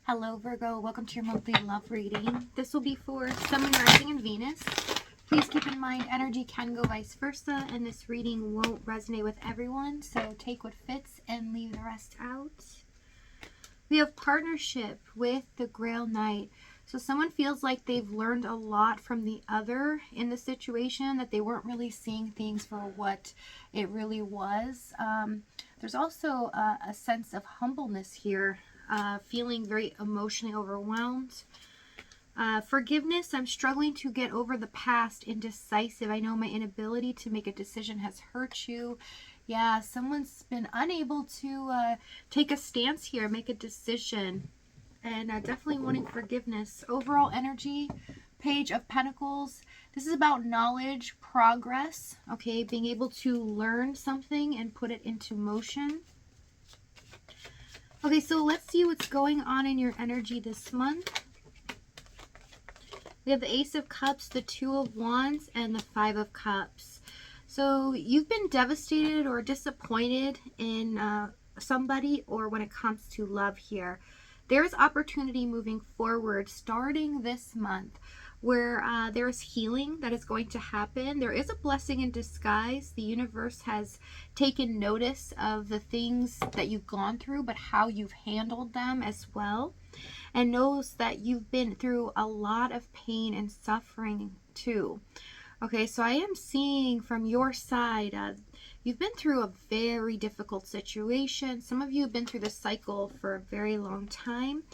Hello Virgo, welcome to your monthly love reading. This will be for Sun, Moon, Rising, and Venus. Please keep in mind energy can go vice versa, and this reading won't resonate with everyone, so take what fits and leave the rest out. We have partnership with the Grail Knight. So someone feels like they've learned a lot from the other in the situation, that they weren't really seeing things for what it really was. There's also a sense of humbleness here, feeling very emotionally overwhelmed. Forgiveness, I'm struggling to get over the past, indecisive. I know my inability to make a decision has hurt you. Yeah, someone's been unable to take a stance here, make a decision. And definitely wanting forgiveness. Overall energy, Page of Pentacles. This is about knowledge, progress, okay? Being able to learn something and put it into motion. Okay, so let's see what's going on in your energy this month. We have the Ace of Cups, the Two of Wands, and the Five of Cups. So you've been devastated or disappointed in somebody, or when it comes to love here. There is opportunity moving forward starting this month where there is healing that is going to happen. There is a blessing in disguise. The universe has taken notice of the things that you've gone through, but how you've handled them as well, and knows that you've been through a lot of pain and suffering too. Okay, so I am seeing from your side, you've been through a very difficult situation. Some of you have been through this cycle for a very long time,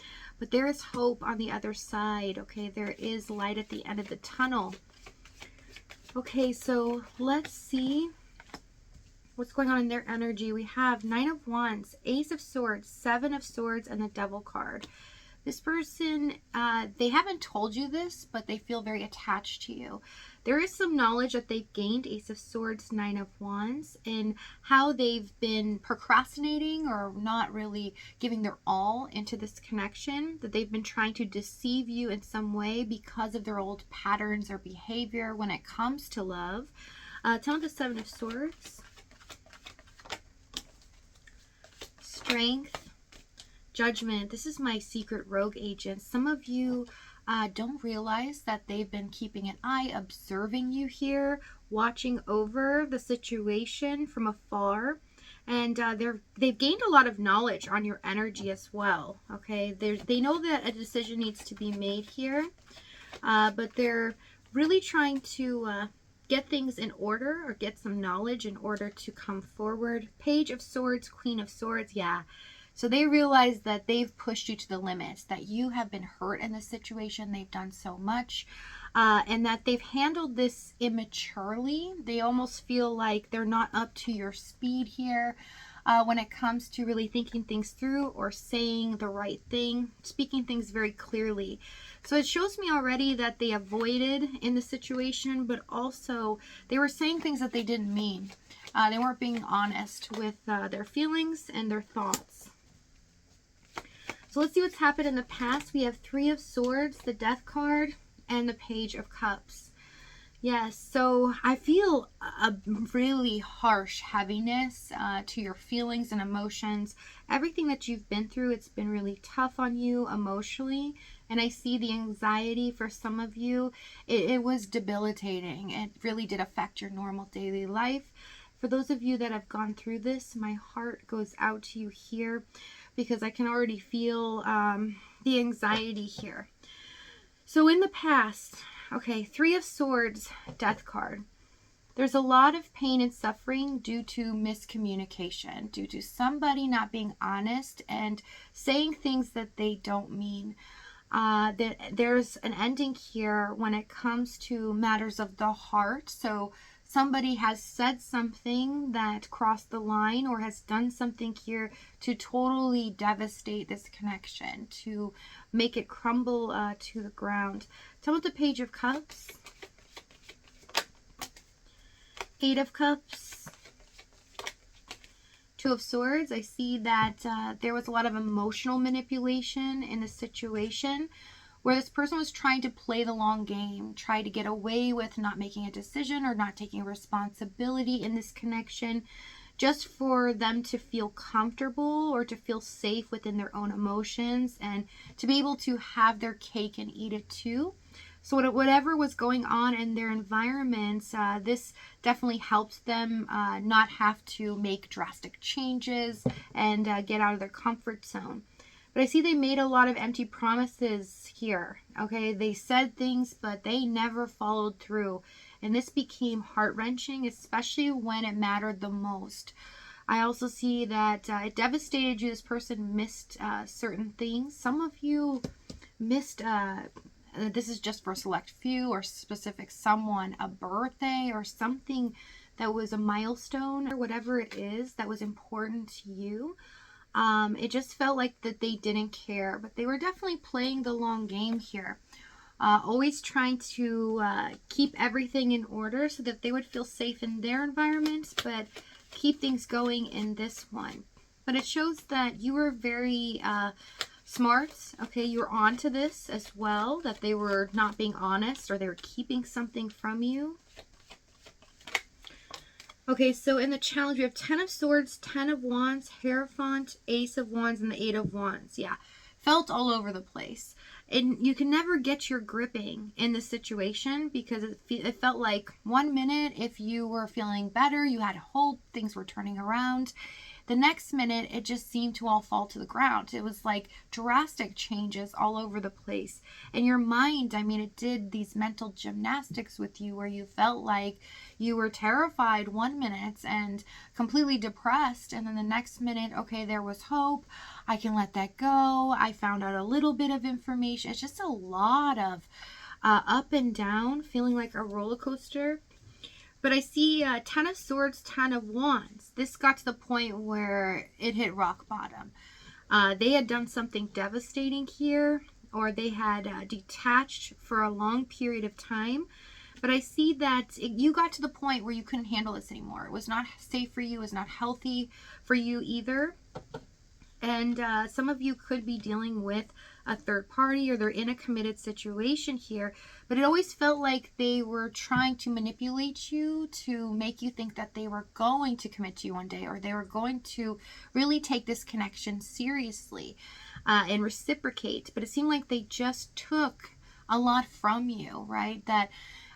but there is hope on the other side. Okay, there is light at the end of the tunnel. Okay, so let's see what's going on in their energy. We have Nine of Wands, Ace of Swords, Seven of Swords, and the Devil card. This person, they haven't told you this, but they feel very attached to you. There is some knowledge that they've gained, Ace of Swords, Nine of Wands, in how they've been procrastinating or not really giving their all into this connection, that they've been trying to deceive you in some way because of their old patterns or behavior when it comes to love. Tell me the Seven of Swords. Strength. Judgment. This is my secret rogue agent. Some of you don't realize that they've been keeping an eye, observing you here, watching over the situation from afar, and they've gained a lot of knowledge on your energy as well. Okay, they know that a decision needs to be made here, but they're really trying to get things in order, or get some knowledge in order to come forward. Page of Swords, Queen of Swords. Yeah. So they realize that they've pushed you to the limits, that you have been hurt in this situation. They've done so much, and that they've handled this immaturely. They almost feel like they're not up to your speed here when it comes to really thinking things through or saying the right thing, speaking things very clearly. So it shows me already that they avoided in the situation, but also they were saying things that they didn't mean. They weren't being honest with their feelings and their thoughts. So let's see what's happened in the past. We have Three of Swords, the Death card, and the Page of Cups. Yes, so I feel a really harsh heaviness to your feelings and emotions. Everything that you've been through, it's been really tough on you emotionally. And I see the anxiety for some of you. It was debilitating. It really did affect your normal daily life. For those of you that have gone through this, my heart goes out to you here, because I can already feel the anxiety here. So in the past, okay, Three of Swords, Death card. There's a lot of pain and suffering due to miscommunication, due to somebody not being honest and saying things that they don't mean. There's an ending here when it comes to matters of the heart. So somebody has said something that crossed the line, or has done something here to totally devastate this connection, to make it crumble to the ground. Tell me the Page of Cups. Eight of Cups. Two of Swords. I see that there was a lot of emotional manipulation in the situation, where this person was trying to play the long game, try to get away with not making a decision or not taking responsibility in this connection, just for them to feel comfortable or to feel safe within their own emotions and to be able to have their cake and eat it too. So whatever was going on in their environments, this definitely helped them not have to make drastic changes and get out of their comfort zone. But I see they made a lot of empty promises here. Okay, they said things, but they never followed through. And this became heart-wrenching, especially when it mattered the most. I also see that it devastated you. This person missed certain things. Some of you missed, this is just for a select few or specific someone, a birthday or something that was a milestone or whatever it is that was important to you. It just felt like that they didn't care, but they were definitely playing the long game here. Always trying to keep everything in order so that they would feel safe in their environment, but keep things going in this one. But it shows that you were very smart. Okay, you were on to this as well, that they were not being honest or they were keeping something from you. Okay, so in the challenge, we have 10 of Swords, 10 of Wands, Hierophant, Ace of Wands, and the 8 of Wands. Yeah, felt all over the place. And you can never get your gripping in this situation because it felt like 1 minute, if you were feeling better, you had hope, things were turning around. The next minute, it just seemed to all fall to the ground. It was like drastic changes all over the place. And your mind, I mean, it did these mental gymnastics with you where you felt like you were terrified 1 minute and completely depressed. And then the next minute, okay, there was hope. I can let that go. I found out a little bit of information. It's just a lot of up and down, feeling like a roller coaster. But I see 10 of Swords, 10 of Wands. This got to the point where it hit rock bottom. They had done something devastating here, or they had detached for a long period of time. But I see that you got to the point where you couldn't handle this anymore. It was not safe for you. It was not healthy for you either. And some of you could be dealing with a third party or they're in a committed situation here. But it always felt like they were trying to manipulate you to make you think that they were going to commit to you one day or they were going to really take this connection seriously and reciprocate. But it seemed like they just took a lot from you, right? That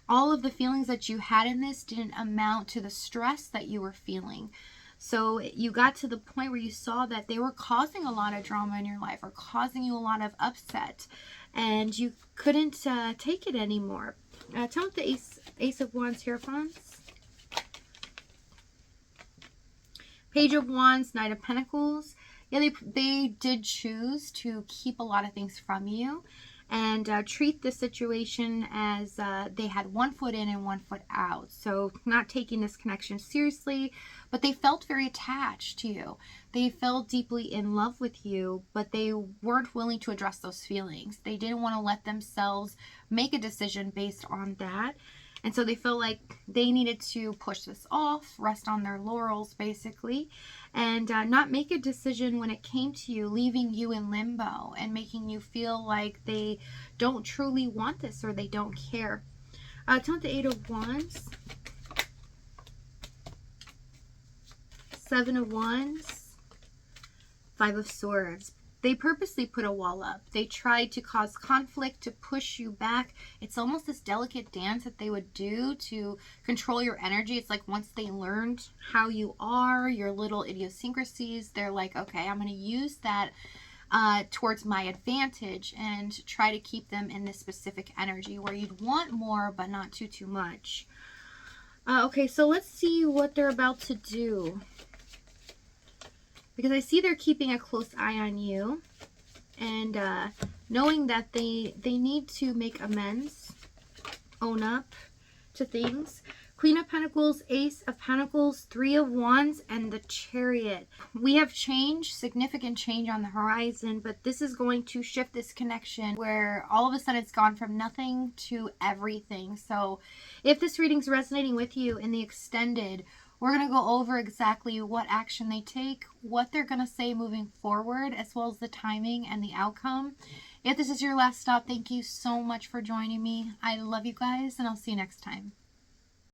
all of the feelings that you had in this didn't amount to the stress that you were feeling. So you got to the point where you saw that they were causing a lot of drama in your life or causing you a lot of upset and you couldn't take it anymore. Tell me the Ace of Wands, Hierophants. Page of Wands, Knight of Pentacles. Yeah, they did choose to keep a lot of things from you and treat the situation as they had 1 foot in and 1 foot out. So not taking this connection seriously, but they felt very attached to you. They felt deeply in love with you, but they weren't willing to address those feelings. They didn't want to let themselves make a decision based on that. And so they felt like they needed to push this off, rest on their laurels basically, and not make a decision when it came to you, leaving you in limbo and making you feel like they don't truly want this or they don't care. Tell me the 8 of Wands. 7 of Wands. 5 of Swords. They purposely put a wall up. They tried to cause conflict, to push you back. It's almost this delicate dance that they would do to control your energy. It's like once they learned how you are, your little idiosyncrasies, they're like, okay, I'm going to use that towards my advantage and try to keep them in this specific energy where you'd want more, but not too much. Okay, so let's see what they're about to do. Because I see they're keeping a close eye on you and knowing that they need to make amends, own up to things. Queen of Pentacles, Ace of Pentacles, 3 of Wands, and the Chariot. We have change, significant change on the horizon, but this is going to shift this connection where all of a sudden it's gone from nothing to everything. So if this reading's resonating with you in the extended, we're going to go over exactly what action they take, what they're going to say moving forward, as well as the timing and the outcome. If this is your last stop, thank you so much for joining me. I love you guys, and I'll see you next time.